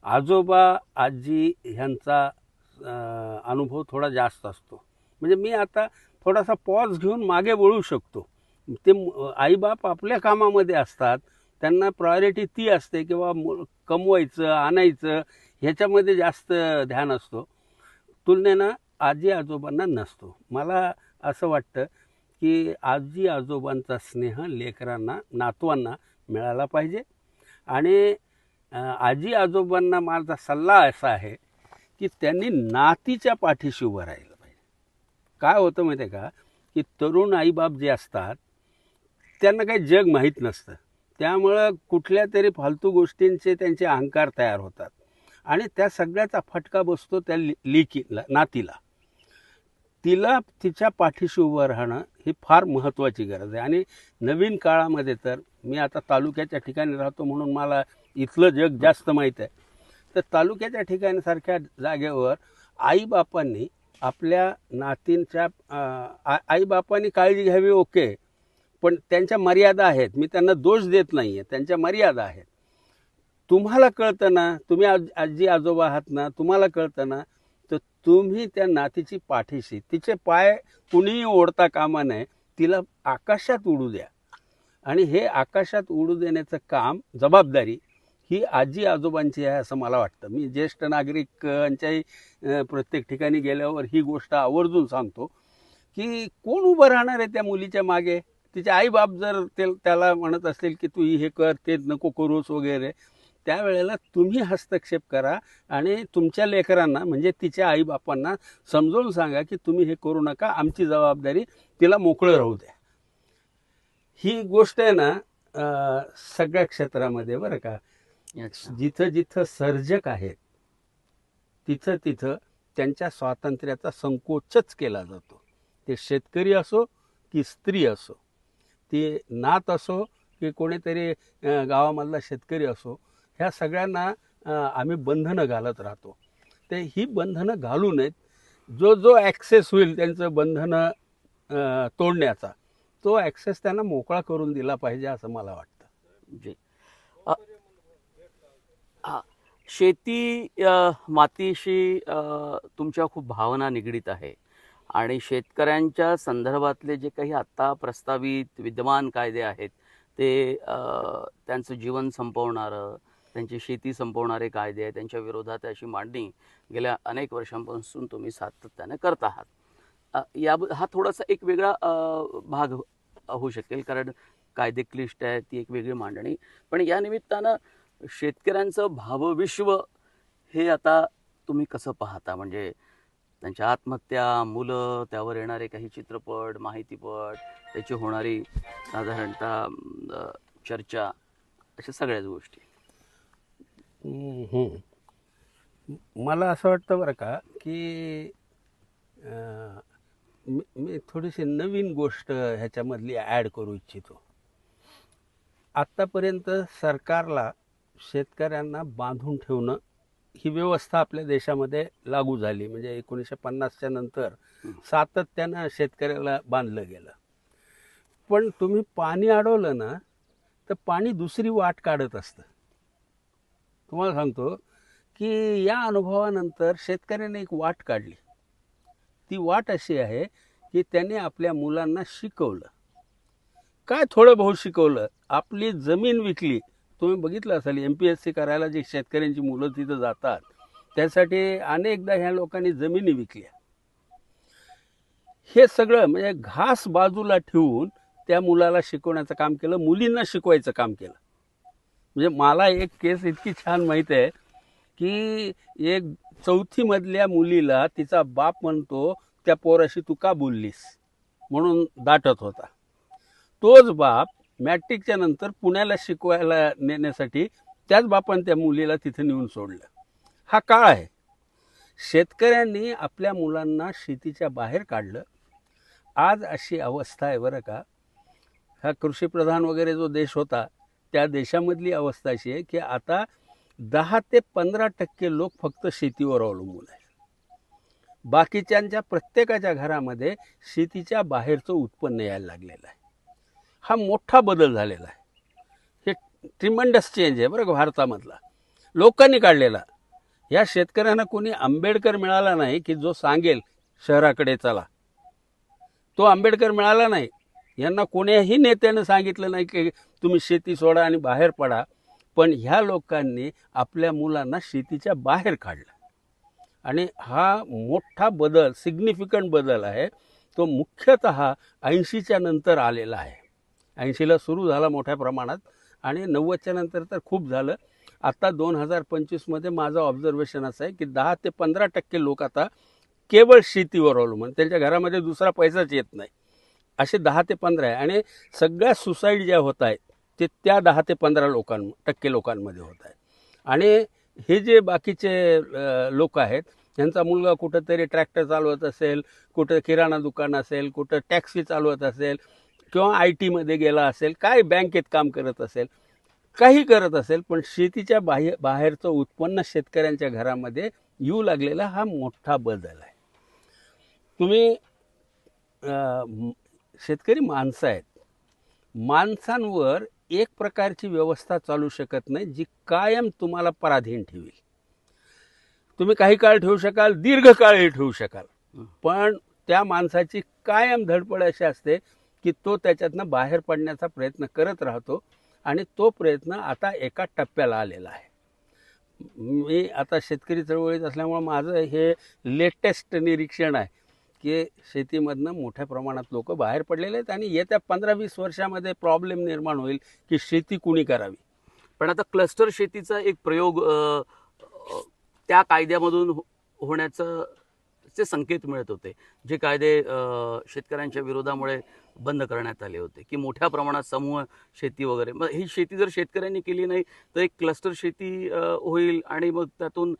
आजोबा आजी ह्यांचा अनुभव थोडा जास्त असतो. म्हणजे मी आता थोडासा पॉज घेऊन मागे वळू शकतो. ते आईबाप आपल्या कामामध्ये असतात, त्यांना प्रायोरिटी ती असते किंवा कमवायचं आणायचं ह्याच्यामध्ये जास्त ध्यान असतो, तुलनेनं आजी आजोबांना नसतो. मला असं वाटतं की आजी आजोबांचा स्नेह लेकरांना, नातवांना मिळाला पाहिजे. आणि आजी आजोबांना माझा सल्ला असा आहे की त्यांनी नातीच्या पाठीशी उभं राहिलं पाहिजे. काय होतं माहिती आहे का, की तरुण आईबाप जे असतात त्यांना काही जग माहीत नसतं, त्यामुळं कुठल्या तरी फालतू गोष्टींचे त्यांचे अहंकार तयार होतात आणि त्या सगळ्याचा फटका बसतो त्या नातीला. तिला तिच्या पाठीशी उभं राहणं ही फार महत्त्वाची गरज आहे. आणि नवीन काळामध्ये तर मी आता तालुक्याच्या ठिकाणी राहतो म्हणून मला इथलं जग जास्त माहीत आहे. तर तालुक्याच्या ठिकाणी सारख्या जागेवर आईबापांनी आपल्या नातींच्या आईबापांनी काळजी घ्यावी, ओके, पण त्यांच्या मर्यादा आहेत. मी त्यांना दोष देत नाही आहे, त्यांच्या मर्यादा आहेत. तुम्हाला कळतं ना, तुम्ही आजी आजोबा आहात ना, तुम्हाला कळतं ना, तर तुम्ही त्या नातीची पाठीशी, तिचे पाय कुणीही ओढता कामा नये, तिला आकाशात उडू द्या. आणि हे आकाशात उडू देण्याचं काम, जबाबदारी ही आजी आजोबांची आहे असं मला वाटतं. मी ज्येष्ठ नागरिकांच्याही प्रत्येक ठिकाणी गेल्यावर ही गोष्ट आवर्जून सांगतो की कोण उभं राहणार आहे त्या मुलीच्या मागे. तिचे आईबाप जर त्याला म्हणत असतील की तू हे कर, ते नको करूस वगैरे, त्यावेळेला तुम्ही हस्तक्षेप करा आणि तुमच्या लेकरांना, म्हणजे तिच्या आईबापांना समजावून सांगा की तुम्ही हे करू नका, आमची जबाबदारी, तिला मोकळं राहू द्या. ही गोष्ट आहे ना सगळ्या क्षेत्रामध्ये, बरं का, जिथं जिथं सर्जक आहेत तिथं तिथं त्यांच्या स्वातंत्र्याचा संकोचच केला जातो. ते शेतकरी असो की स्त्री असो, ती नात असो की कोणीतरी गावामधला शेतकरी असो, ह्या सगळ्यांना आम्ही बंधनं घालत राहतो. ते ही बंधनं घालू नयेत. जो ॲक्सेस होईल त्यांचं बंधनं तोडण्याचा, तो ॲक्सेस त्यांना मोकळा करून दिला पाहिजे असं मला वाटतं. शेती मातीशी तुमच्या खूप भावना निगडीत आहे आणि शेतकऱ्यांच्या संदर्भातले जे काही आत्ता प्रस्तावित विद्यमान कायदे आहेत ते त्यांचं जीवन संपवणारं, त्यांची शेती संपवणारे कायदे आहे, त्यांच्या विरोधात अशी मांडणी गेल्या अनेक वर्षांपासून तुम्ही सातत्याने करत आहात. हा थोडासा एक वेगळा भाग होऊ शकेल, कारण कायदे क्लिष्ट आहे, ती एक वेगळी मांडणी. पण या निमित्तानं शेतकऱ्यांचं भावविश्व हे आता तुम्ही कसं पाहता? म्हणजे त्यांच्या आत्महत्या, मुलं, त्यावर येणारे काही चित्रपट, माहितीपट, त्याची होणारी साधारणतः चर्चा, अशा सगळ्याच गोष्टी. मला असं वाटतं बरं का की मी थोडीशी नवीन गोष्ट ह्याच्यामधली ॲड करू इच्छितो. आत्तापर्यंत सरकारला शेतकऱ्यांना बांधून ठेवणं ही व्यवस्था आपल्या देशामध्ये लागू झाली. म्हणजे 1950च्या नंतर सातत्यानं शेतकऱ्याला बांधलं गेलं. पण तुम्ही पाणी अडवलं ना तर पाणी दुसरी वाट काढत असतं. तुम्हाला सांगतो की या अनुभवानंतर शेतकऱ्याने एक वाट काढली. ती वाट अशी आहे की त्याने आपल्या मुलांना शिकवलं. काय थोडं बहुत शिकवलं, आपली जमीन विकली. तुम्ही बघितलं असाल MPSC करायला जी शेतकऱ्यांची मुलं तिथं जातात, त्यासाठी अनेकदा ह्या लोकांनी जमिनी विकल्या. हे सगळं म्हणजे घास बाजूला ठेवून त्या मुलाला शिकवण्याचं काम केलं, मुलींना शिकवायचं काम केलं. म्हणजे मला एक केस इतकी छान माहीत आहे की एक 4थी मधल्या मुलीला तिचा बाप म्हणतो, त्या पोराशी तू का बोललीस म्हणून दाटत होता. तोच बाप मॅट्रिकच्या नंतर पुण्याला शिकवायला नेण्यासाठी त्याच बापाने त्या मुलीला तिथे नेऊन सोडलं. हा काळ आहे. शेतकऱ्यांनी आपल्या मुलांना शेतीच्या बाहेर काढलं. आज अशी अवस्था आहे बरं का, हा कृषीप्रधान वगैरे जो देश होता त्या देशामधली अवस्था अशी आहे की आता 10 ते 15% लोक फक्त शेतीवर अवलंबून आहेत. बाकीच्यांच्या प्रत्येकाच्या घरामध्ये शेतीच्या बाहेरचं उत्पन्न यायला लागलेलं आहे. हा मोठा बदल झालेला आहे. हे ट्रिमंडस चेंज आहे बरं का भारतामधला, लोकांनी काढलेला. या शेतकऱ्यांना कोणी आंबेडकर मिळाला नाही की जो सांगेल शहराकडे चला. तो आंबेडकर मिळाला नाही. यांना कोण्याही नेत्यानं सांगितलं नाही की तुम्ही शेती सोडा आणि बाहेर पडा. पण ह्या लोकांनी आपल्या मुलांना शेतीच्या बाहेर काढलं. आणि हा मोठा बदल, सिग्निफिकंट बदल आहे. तो मुख्यतः 80च्या नंतर आलेला आहे. 80ला सुरू झाला मोठ्या प्रमाणात आणि 90च्या नंतर तर खूप झालं. आता 2025मध्ये माझं ऑब्झर्वेशन असं आहे की 10 ते 15% लोक आता केवळ शेतीवर अवलंबून, त्यांच्या घरामध्ये दुसरा पैसाच येत नाही, असे 10 ते 15 आहे. आणि सगळ्या सुसाईड ज्या होत आहेत ते त्या 10 ते 15% लोकांमध्ये होत आहे. आणि हे जे बाकीचे लोक आहेत, त्यांचा मुलगा कुठंतरी ट्रॅक्टर चालवत असेल, कुठं किराणा दुकान असेल, कुठं टॅक्सी चालवत असेल किंवा IT मध्ये गेला असेल, काय बँकेत काम करत असेल, काही करत असेल, पण शेतीच्या बाहेरचं उत्पन्न शेतकऱ्यांच्या घरामध्ये येऊ लागलेला हा मोठा बदल आहे. तुम्ही शेतकरी माणसं आहेत. माणसांवर एक प्रकारची व्यवस्था चालू शकत नाही जी कायम तुम्हाला पराधीन ठेवेल. तुम्ही काही काळ ठेवू शकाल, दीर्घकाळही ठेवू शकाल, पण त्या माणसाची कायम धडपड अशी असते की तो त्याच्यातनं बाहेर पडण्याचा प्रयत्न करत राहतो. आणि तो प्रयत्न आता एका टप्प्याला आलेला आहे. मी आता शेतकरी चळवळीत असल्यामुळे माझं हे लेटेस्ट निरीक्षण आहे की शेतीमधनं मोठ्या प्रमाणात लोक बाहेर पडलेले आहेत. आणि येत्या 15-20 वर्षामध्ये प्रॉब्लेम निर्माण होईल की शेती कुणी करावी. पण आता क्लस्टर शेतीचा एक प्रयोग त्या कायद्यामधून होण्याचं चे संकेत मिळत होते. जे कायदे शेतकऱ्यांच्या विरोधामुळे बंद करण्यात आले होते की मोठ्या प्रमाणात समूह शेती वगैरे, मग ही शेती जर शेतकऱ्यांनी केली नाही तर एक क्लस्टर शेती होईल आणि मग त्यातून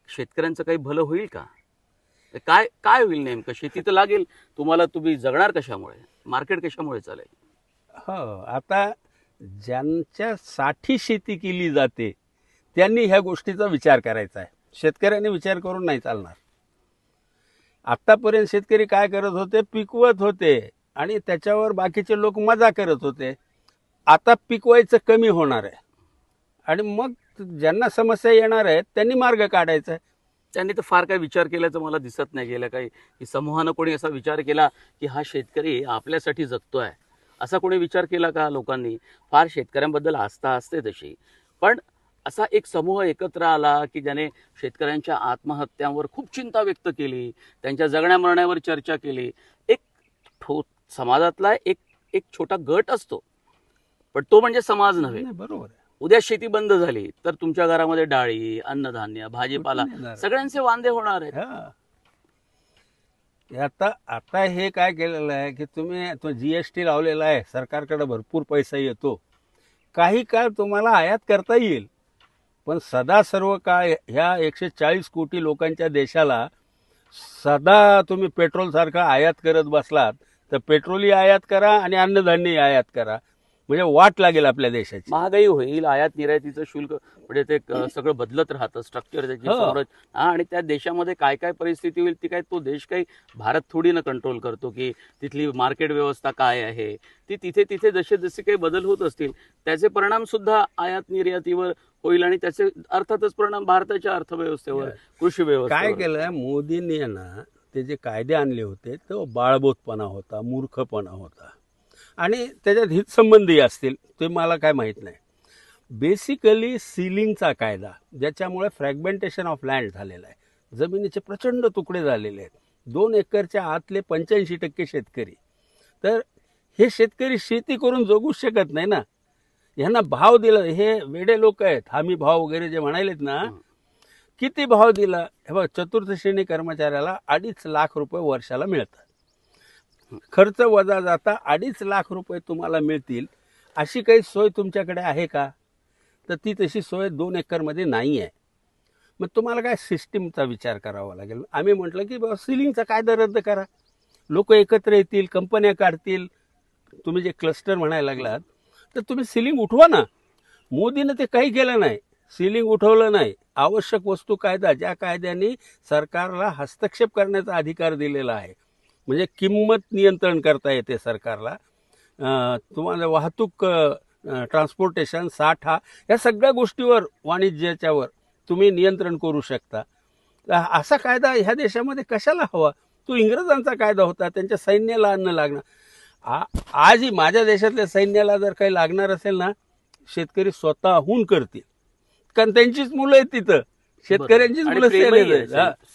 शेतकऱ्यांचं काही भलं होईल का? काय काय होईल नेमकं? शेती तर लागेल तुम्हाला, तुम्ही जगणार कशामुळे? मार्केट कशामुळे चालेल? हो, आता ज्यांच्यासाठी शेती केली जाते त्यांनी ह्या गोष्टीचा विचार करायचा आहे. शेतकऱ्यांनी विचार करून नाही चालणार. आतापर्यंत शेतकरी काय करत होते, पिकवत होते आणि त्याच्यावर बाकीचे लोक मजा करत होते. आता पिकवायचं कमी होणार आहे आणि मग ज्यांना समस्या येणार आहेत त्यांनी मार्ग काढायचा आहे. त्यांनी तर फार काही विचार केल्याचं मला दिसत नाही. गेल्या काही की समूहानं कोणी असा विचार केला की हा शेतकरी आपल्यासाठी जगतोय, असा कोणी विचार केला का लोकांनी? फार शेतकऱ्यांबद्दल आस्था असते तशी, पण असा एक समूह एकत्र आला की ज्याने शेतकऱ्यांच्या आत्महत्यांवर खूप चिंता व्यक्त केली, त्यांच्या जगण्या मरण्यावर चर्चा केली. एक समाजातला एक एक छोटा गट असतो, पण तो म्हणजे समाज नव्हे. नाही, बरोबर आहे. उद्या शेती बंद झाली तर तुमच्या घरामध्ये डाळी, अन्नधान्य, भाजीपाला कुठून येणार? सगळ्यांचे वांदे होणार आहेत. हा. आता आता हे काय केलेलं आहे की तुम्ही तो जीएसटी लावलेला आहे, सरकारकडे भरपूर पैसा येतो, काही काळ तुम्हाला आयात करता येईल, पण सदा सर्व काळ ह्या 140 कोटी लोकांच्या देशाला सदा तुम्ही पेट्रोल सारखं आयात करत बसलात तर पेट्रोलही आयात करा आणि अन्नधान्यही आयात करा, म्हणजे वाट लागेल आपल्या देशाची. महागाई होईल, आयात निर्यातीचं शुल्क म्हणजे ते सगळं बदलत राहतं, स्ट्रक्चर त्याची हो. संरचना. आणि त्या देशामध्ये काय काय परिस्थिती होईल ती काय तो देश काही भारत थोडी ना कंट्रोल करतो की तिथली मार्केट व्यवस्था काय आहे, ती तिथे तिथे जसे जसे काही बदल होत असतील त्याचे परिणाम सुद्धा आयात निर्यातीवर होईल आणि त्याचे अर्थातच परिणाम भारताच्या अर्थव्यवस्थेवर, कृषी काय व्यवस्थेवर. केलं मोदींनी ना, ते जे कायदे आणले होते तो बाळबोधपणा होता, मूर्खपणा होता आणि त्याच्यात हितसंबंधी असतील ते मला काय माहीत नाही. बेसिकली सीलिंगचा कायदा, ज्याच्यामुळे फ्रॅगमेंटेशन ऑफ लँड झालेलं आहे, जमिनीचे प्रचंड तुकडे झालेले आहेत. 2 एकरच्या आतले 85% शेतकरी, तर हे शेतकरी शेती करून जगूच शकत नाही ना. ह्यांना भाव दिला, हे वेडे लोक आहेत, हमी भाव वगैरे जे म्हणालेत ना, किती भाव दिला? हे बघ, चतुर्थ श्रेणी कर्मचाऱ्याला 2.5 लाख रुपये वर्षाला मिळतात. खर्च वजा जाता 2.5 लाख रुपये तुम्हाला मिळतील अशी काही सोय तुमच्याकडे आहे का? तर ती तशी सोय 2 एकरमध्ये नाही आहे. मग तुम्हाला काय सिस्टीमचा विचार करावा लागेल. आम्ही म्हटलं की बाबा सिलिंगचा कायदा रद्द करा, लोक एकत्र येतील, कंपन्या काढतील. तुम्ही जे क्लस्टर म्हणायला लागलात तर तुम्ही सिलिंग उठवा ना. मोदीनं ते काही केलं नाही, सिलिंग उठवलं नाही. आवश्यक वस्तू कायदा, ज्या कायद्याने सरकारला हस्तक्षेप करण्याचा अधिकार दिलेला आहे, म्हणजे किंमत नियंत्रण करता येते सरकारला, तुम्हाला वाहतूक, ट्रान्सपोर्टेशन, साठा, या सगळ्या गोष्टीवर, वाणिज्याच्यावर तुम्ही नियंत्रण करू शकता. असा कायदा ह्या देशामध्ये कशाला हवा? तो इंग्रजांचा कायदा होता, त्यांच्या सैन्याला अन्न लागणार. आजही माझ्या देशातल्या सैन्याला जर काही लागणार असेल ना, शेतकरी स्वतःहून करतील, कारण त्यांचीच मुलं आहेत तिथं, शेतकऱ्यांचीच मुलं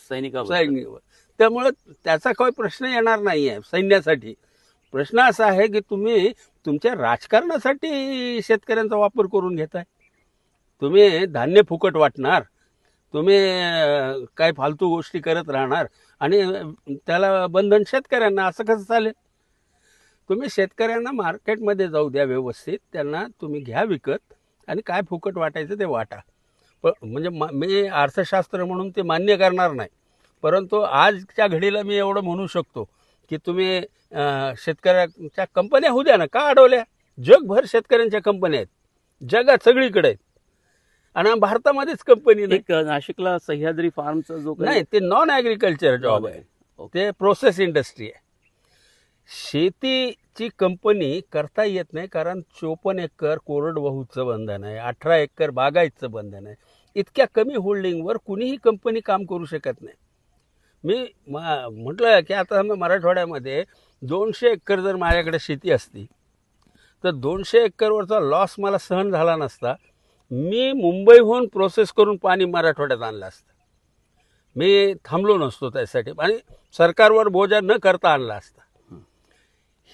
सैनिकावर. त्यामुळे त्याचा काही प्रश्न येणार नाही आहे सैन्यासाठी. प्रश्न असा आहे की तुम्ही तुमच्या राजकारणासाठी शेतकऱ्यांचा वापर करून घेताय. तुम्ही धान्य फुकट वाटणार, तुम्ही काय फालतू गोष्टी करत राहणार आणि त्याला बंधन शेतकऱ्यांना, असं कसं चालेल? तुम्ही शेतकऱ्यांना मार्केटमध्ये जाऊ द्या व्यवस्थित, त्यांना तुम्ही घ्या विकत आणि काय फुकट वाटायचं ते वाटा. म्हणजे मी अर्थशास्त्र म्हणून ते मान्य करणार नाही, परंतु आजच्या घडीला मी एवढं म्हणू शकतो की तुम्ही शेतकऱ्यांच्या कंपन्या होऊ द्या ना. का अडवल्या? जगभर शेतकऱ्यांच्या कंपन्या आहेत, जगात सगळीकडे आहेत, आणि भारतामध्येच कंपनी नाही. एक नाशिकला सह्याद्री फार्मचा जो नाही, ते नॉन ॲग्रिकल्चर जॉब आहे, ते प्रोसेस इंडस्ट्री आहे. शेतीची कंपनी करता येत नाही, कारण 54 एकर कोरडवाहूचं बंधन आहे, 18 एकर बागायतचं बंधन आहे. इतक्या कमी होल्डिंगवर कुणीही कंपनी काम करू शकत नाही. मी म्हटलं की आता मराठवाड्यामध्ये 200 एकर जर माझ्याकडे शेती असती तर 200 एकरवरचा लॉस मला सहन झाला नसता. मी मुंबईहून प्रोसेस करून पाणी मराठवाड्यात आणलं असतं, मी थांबलो नसतो त्यासाठी, आणि सरकारवर बोजा न करता आणला असता.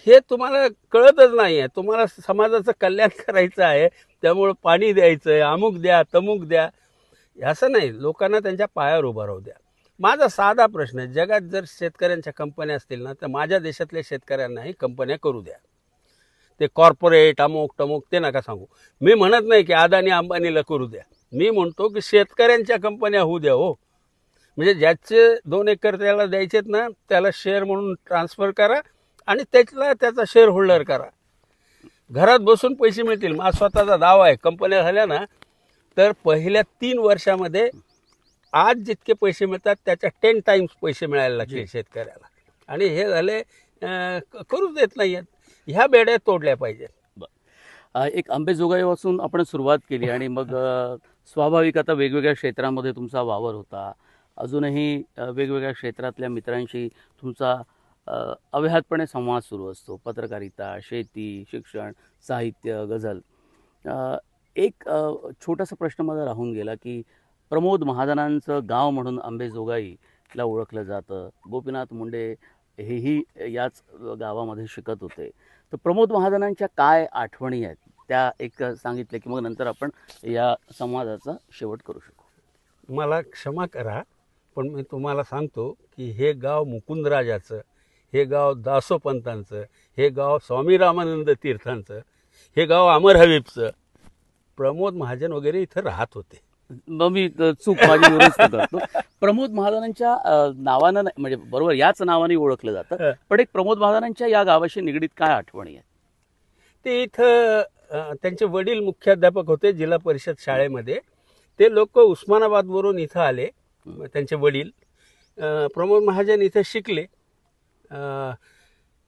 हे तुम्हाला कळतच नाही आहे. तुम्हाला समाजाचं कल्याण करायचं आहे, त्यामुळं पाणी द्यायचं आहे, अमुक द्या तमुक द्या, असं नाही. लोकांना त्यांच्या पायावर उभं राहू द्या. माझा साधा प्रश्न आहे, जगात जर शेतकऱ्यांच्या कंपन्या असतील ना, तर माझ्या देशातल्या शेतकऱ्यांनाही कंपन्या करू द्या. ते कॉर्पोरेट अमुक टमुक ते नका सांगू. मी म्हणत नाही की अदानी अंबानीला करू द्या, मी म्हणतो की शेतकऱ्यांच्या कंपन्या होऊ द्या. हो, म्हणजे ज्याचे 2 एकर त्याला द्यायचेत ना, त्याला शेअर म्हणून ट्रान्सफर करा आणि त्याचा शेअर होल्डर करा. घरात बसून पैसे मिळतील. माझा स्वतःचा दावा आहे, कंपन्या झाल्या ना तर पहिल्या 3 वर्षामध्ये आज जितके पैसे मिळतात त्याच्या 10 टाइम्स पैसे मिळायला लागतील शेतकऱ्याला. आणि हे झाले करूच देत नाही आहेत. ह्या बेड्या तोडल्या पाहिजेत. एक अंबेजोगाईपासून आपण सुरुवात केली आणि मग स्वाभाविक आता वेगवेगळ्या क्षेत्रामध्ये तुमचा वावर होता. अजूनही वेगवेगळ्या क्षेत्रातल्या मित्रांशी तुमचा अव्याहतपणे संवाद सुरू असतो. पत्रकारिता, शेती, शिक्षण, साहित्य, गझल. एक छोटासा प्रश्न माझा राहून गेला की प्रमोद महाजनांचं गाव म्हणून अंबेजोगाईला ओळखलं जातं. गोपीनाथ मुंडे हेही याच गावामध्ये शिकत होते. तर प्रमोद महाजनांच्या काय आठवणी आहेत त्या एक सांगितल्या की मग नंतर आपण या संवादाचा शेवट करू शकू. मला क्षमा करा, पण मी तुम्हाला सांगतो की हे गाव मुकुंदराजाचं, हे गाव दासोपंतांचं, हे गाव स्वामी रामानंद तीर्थांचं, हे गाव अमर हबीबचं. प्रमोद महाजन वगैरे इथं राहत होते. मग मी चूक माझी दुरुस्त करतो. प्रमोद महाजनांच्या नावानं नाही, म्हणजे बरोबर याच नावाने ओळखलं जातं, पण एक प्रमोद महाजनांच्या या गावाशी निगडीत काय आठवणी आहेत? ते इथं त्यांचे वडील मुख्याध्यापक होते जिल्हा परिषद शाळेमध्ये. ते लोक उस्मानाबादवरून इथं आले, त्यांचे वडील. प्रमोद महाजन इथं शिकले.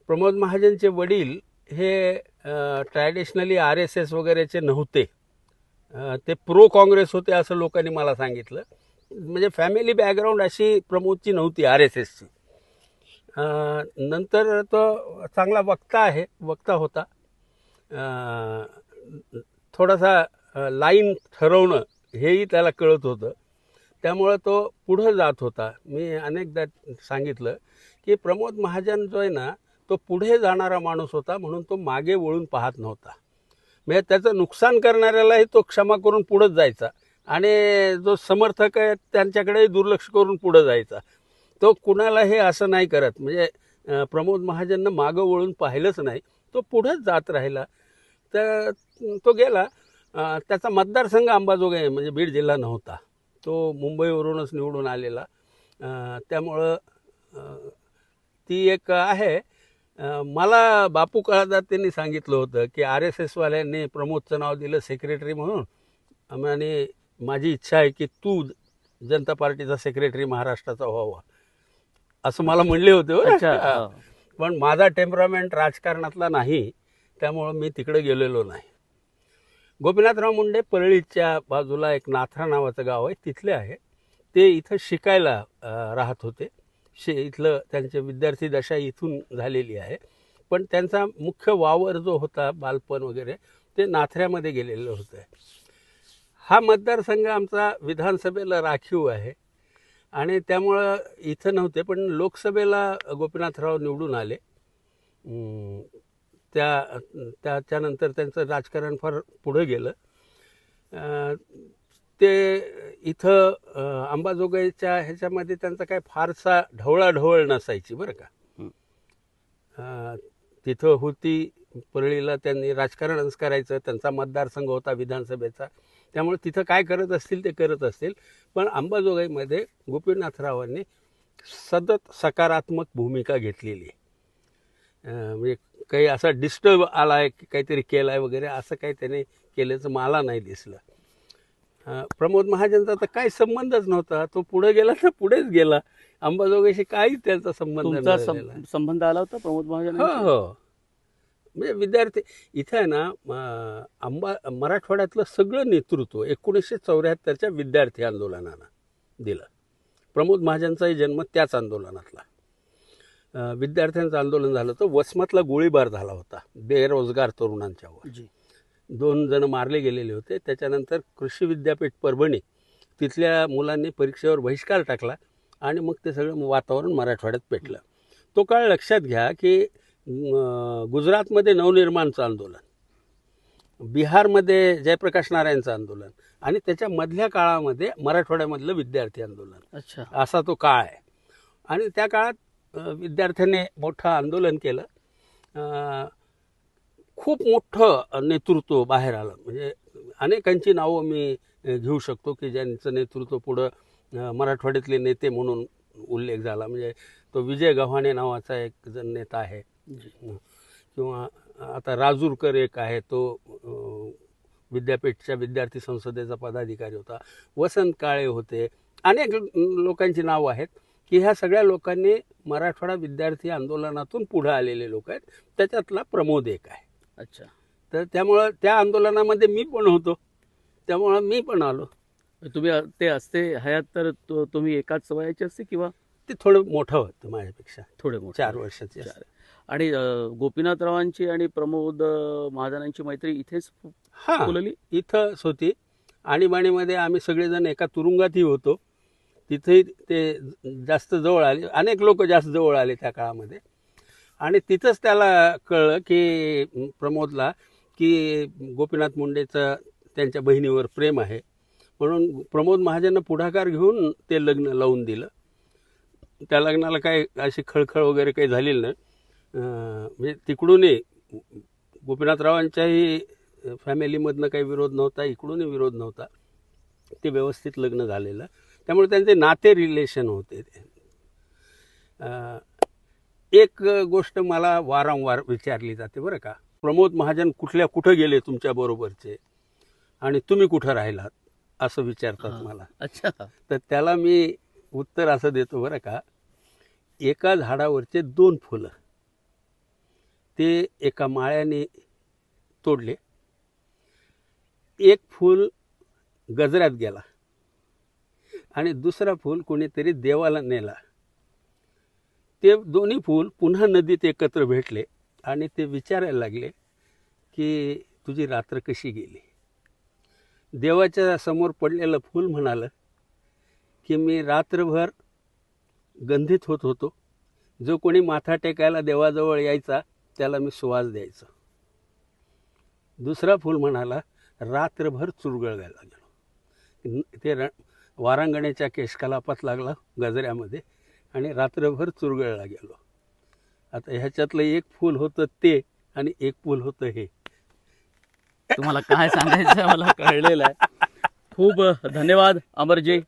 प्रमोद महाजनचे वडील हे ट्रॅडिशनली RSS वगैरेचे नव्हते, ते प्रो काँग्रेस होते असं लोकांनी मला सांगितलं. म्हणजे फॅमिली बॅकग्राऊंड अशी प्रमोदची नव्हती RSSची. नंतर तो चांगला वक्ता होता. थोडासा लाईन ठरवणं हेही त्याला कळत होतं, त्यामुळं तो पुढं जात होता. मी अनेकदा सांगितलं की प्रमोद महाजन जो आहे ना, तो पुढे जाणारा माणूस होता, म्हणून तो मागे वळून पाहत नव्हता. म्हणजे त्याचं नुकसान करणाऱ्यालाही तो क्षमा करून पुढंच जायचा, आणि जो समर्थक आहे त्यांच्याकडेही दुर्लक्ष करून पुढं जायचा. तो कुणाला हे असं नाही करत. म्हणजे प्रमोद महाजननं मागं वळून पाहिलंच नाही, तो पुढंच जात राहिला. तर तो गेला. त्याचा मतदारसंघ अंबाजोगाई म्हणजे बीड जिल्हा नव्हता, तो मुंबईवरूनच निवडून आलेला. त्यामुळं ती एक आहे. मला बापू काळादार त्यांनी सांगितलं होतं की RSSवाल्यांनी प्रमोदचं नाव दिलं सेक्रेटरी म्हणून, आणि माझी इच्छा आहे की तू जनता पार्टीचा सेक्रेटरी महाराष्ट्राचा व्हावा, असं मला म्हणले होते. पण माझा टेम्परामेंट राजकारणातला नाही, त्यामुळं मी तिकडे गेलेलो नाही. गोपीनाथराव मुंडे परळीच्या बाजूला एक नाथरा नावाचं गाव आहे, तिथले आहे. ते इथं शिकायला राहत होते. इथलं त्यांचे विद्यार्थी दशा इथून झालेली आहे. पण त्यांचा मुख्य वावर जो होता, बालपण वगैरे, ते नाथऱ्यामध्ये गेलेलं होतं. हा मतदारसंघ आमचा विधानसभेला राखीव आहे, आणि त्यामुळं इथं नव्हते. पण लोकसभेला गोपीनाथराव निवडून आले. त्याच्यानंतर त्यांचं राजकारण फार पुढं गेलं. ते इथं अंबाजोगाईच्या ह्याच्यामध्ये त्यांचा काय फारसा ढवळाढवळ नसायची बरं का. तिथं होती परळीला त्यांनी राजकारणच करायचं, त्यांचा मतदारसंघ होता विधानसभेचा, त्यामुळे तिथं काय करत असतील ते करत असतील. पण अंबाजोगाईमध्ये गोपीनाथरावांनी सतत सकारात्मक भूमिका घेतलेली आहे. म्हणजे काही असा डिस्टर्ब आला आहे की काहीतरी केलं आहे वगैरे असं काही त्याने केल्याचं मला नाही दिसलं. प्रमोद महाजनचा तर काही संबंधच नव्हता. तो पुढे गेला तर पुढेच गेला, अंबाजोगाईशी काहीच त्याचा संबंध नाही. संबंध आला होता प्रमोद महाजन? हो. म्हणजे विद्यार्थी इथं आहे ना, मराठवाड्यातलं सगळं नेतृत्व 1974च्या विद्यार्थी आंदोलनानं दिलं. प्रमोद महाजनचाही जन्म त्याच आंदोलनातला. विद्यार्थ्यांचं आंदोलन झालं होतं. वसमतला गोळीबार झाला होता बेरोजगार तरुणांच्यावर. 2 जण मारले गेलेले होते. त्याच्यानंतर कृषी विद्यापीठ परभणी, तिथल्या मुलांनी परीक्षेवर बहिष्कार टाकला, आणि मग ते सगळं वातावरण मराठवाड्यात पेटलं. तो काळ लक्षात घ्या की गुजरातमध्ये नवनिर्माणचं आंदोलन, बिहारमध्ये जयप्रकाश नारायणचं आंदोलन, आणि त्याच्या मधल्या काळामध्ये मराठवाड्यामधलं विद्यार्थी आंदोलन. अच्छा, असा तो काळ आहे. आणि त्या काळात विद्यार्थ्यांनी मोठं आंदोलन केलं. खूप मोठं नेतृत्व बाहेर आलं. म्हणजे अनेकांची नावं मी घेऊ शकतो की ज्यांचं नेतृत्व पुढं मराठवाड्यातले नेते म्हणून उल्लेख झाला. म्हणजे तो विजय गव्हाणे नावाचा एक जण नेता आहे, किंवा आता राजूरकर एक आहे, तो विद्यापीठच्या विद्यार्थी संसदेचा पदाधिकारी होता. वसंत काळे होते. अनेक लोकांची नावं आहेत की ह्या सगळ्या लोकांनी मराठवाडा विद्यार्थी आंदोलनातून पुढे आलेले लोक आहेत. त्याच्यातला प्रमोद एक आहे. अच्छा. तर त्यामुळं त्या आंदोलनामध्ये मी पण होतो, त्यामुळं मी पण आलो. तुम्ही ते असते हयात तर तुम्ही एकाच वयाचे असते किंवा ते थोडं मोठं होतं माझ्यापेक्षा, थोडे मोठे? 4 वर्षाचे. आणि गोपीनाथरावांची आणि प्रमोद महाजनांची मैत्री इथेच हां, फुलली. इथंच होती. आणीबाणीमध्ये आम्ही सगळेजण एका तुरुंगातही होतो. तिथेही ते जास्त जवळ आले, अनेक लोक जास्त जवळ आले त्या काळामध्ये. आणि तिथंच त्याला कळलं की प्रमोदला की गोपीनाथ मुंडेचं त्यांच्या बहिणीवर प्रेम आहे. म्हणून प्रमोद महाजननं पुढाकार घेऊन ते लग्न लावून दिलं. त्या लग्नाला काही अशी खळखळ वगैरे काही झालेली नाही. म्हणजे तिकडूनही गोपीनाथरावांच्याही फॅमिलीमधनं काही विरोध नव्हता, इकडूनही विरोध नव्हता. ते व्यवस्थित लग्न झालेलं, त्यामुळे त्यांचे नाते रिलेशन होते. एक गोष्ट मला वारंवार विचारली जाते बरं का, प्रमोद महाजन कुठं गेले तुमच्याबरोबरचे आणि तुम्ही कुठं राहिलात, असं विचारतात मला. अच्छा. तर त्याला मी उत्तर असं देतो बरं का, एका झाडावरचे 2 फुलं ते एका माळ्याने तोडले. एक फूल गजऱ्यात गेला आणि दुसरा फूल कोणीतरी देवाला नेला. ते दोन्ही फूल पुन्हा नदीत एकत्र भेटले आणि ते विचारायला लागले की तुझी रात्र कशी गेली. देवाच्या समोर पडलेलं फूल म्हणालं की मी रात्रभर गंधित होत होतो. जो कोणी माथा टेकायला देवाजवळ यायचा त्याला मी सुवास द्यायचो. दुसरा फूल म्हणाला रात्रभर चुरगळायला गेलो. ते वारांगण्याच्या केशकलापात लागला गजऱ्यामध्ये आणि रात्रभर चुरगळला गेलो. आता ह्याच्यातलं एक फूल होतं ते आणि एक फूल होतं हे. तुम्हाला काय सांगायचं मला कळलेलं आहे. खूप धन्यवाद अमरजी.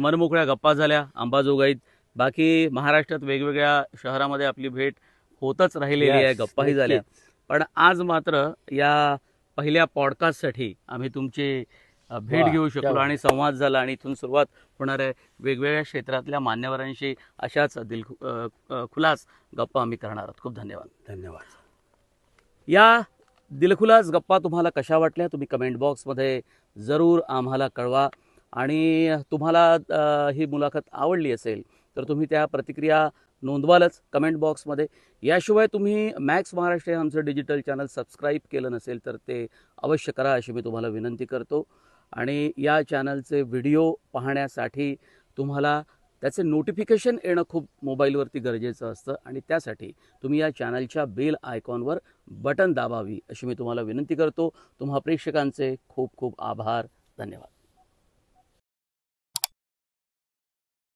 मनमोकळ्या गप्पा झाल्या अंबाजोगाईत. बाकी महाराष्ट्रात वेगवेगळ्या शहरामध्ये आपली भेट होतच राहिलेली आहे, गप्पाही झाल्या. पण आज मात्र या पहिल्या पॉडकास्टसाठी आम्ही तुमची भेट घेऊ शकलो आणि संवाद झाला आणि इथून सुरुवात होणार आहे वेगवेगळ्या क्षेत्रातल्या मान्यवरांशी अशाच खुलास गप्पा आम्ही करणार आहोत. खूप धन्यवाद. धन्यवाद. या दिलखुलास गप्पा तुम्हाला कशा वाटल्या तुम्ही कमेंट बॉक्समध्ये जरूर आम्हाला कळवा. आणि तुम्हाला ही मुलाखत आवडली असेल तर तुम्ही त्या प्रतिक्रिया नोंदवालच कमेंट बॉक्समध्ये. याशिवाय तुम्ही मॅक्स महाराष्ट्र हे आमचं डिजिटल चॅनल सबस्क्राईब केलं नसेल तर ते अवश्य करा अशी मी तुम्हाला विनंती करतो. आणि या चॅनलचे व्हिडिओ पाहण्यासाठी तुम्हाला त्याचे नोटिफिकेशन येणं खूप मोबाईलवरती गरजेचं असतं आणि त्यासाठी तुम्ही या चॅनलच्या बेल आयकॉनवर बटन दाबावी अशी मी तुम्हाला विनंती करतो. तुम्हा प्रेक्षकांचे खूप खूप आभार. धन्यवाद.